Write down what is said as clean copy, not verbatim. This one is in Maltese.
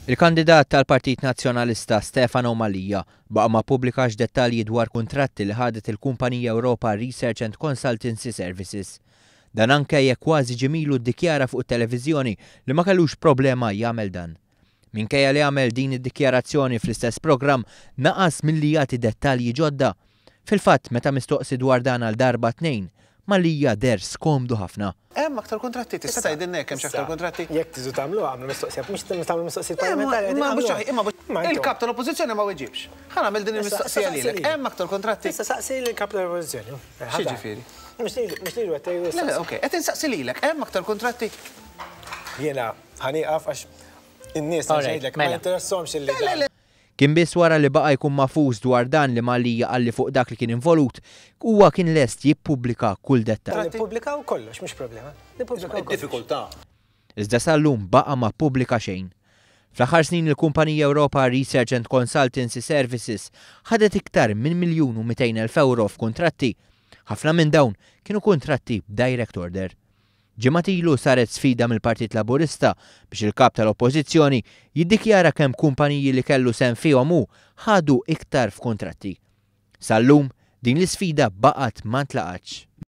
Il-kandidat tal-Partit Nazzjonalista Stefano Malija baqa' ma pubblikax dettalji dwar kuntratti li ħadet il-kumpanija Europa Research and Consultancy Services. Dan anke jekk kważi ġimilu ddikjara fuq it-televiżjoni li ma kellux problema jagħmel dan. Minkejja li għamel din id-dikjarazzjoni fl-istess programm naqas milli jagħti dettalji ġodda. Fil-fatt meta mistoqsi dwar dan għal darba tnejn, Malija der skomdu ħafna. Hemm aktar kontratti, tista' tgħidilna hekk hemm xi aktar kontratti? Jekk tiżu tagħmlu għamlu mistoqsija, mhux tagħmlu mistoqsijiet parlamentari. Il-kap tal-Oppożizzjoni ma weġibx. Ħa nagħmel din il-mistoqsija lilek. Hemm aktar kontratti? Issa saqsi l-kap tal-Oppożizzjoni. X'jiġifieri? Mhux lilu qed tgħidu. Le, okej, qed insaqsi lilek, hemm aktar kontratti? Jiena ħanieqaf għax in-nies ngħidlek ma jinteressahomx il-li. Kien biss wara li baqa' jkun mafuż dwar dan li Malija qalli fuq dak li kien involut, huwa kien lest jippubblika kull dettall. Nippubblikaw kollox, mhux problema. Nippubblikaw diffikultà. Iżda sal-lum baqa' ma pubblika xejn. Fl-aħħar snin il-kumpanija Europa Research and Consultancy Services ħadet iktar minn €1,200,000 f'kuntratti. Ħafna minn dawn kienu kuntratti b'direct order. Ġimgħat ilu saret sfida mill-Partit Laburista biex il-kap tal-Oppożizzjoni jiddikjara kemm kumpaniji li kellu sehem fihom hu ħadu iktar f'kuntratti. Sal-lum din l-isfida baqgħet ma ntlaqatx.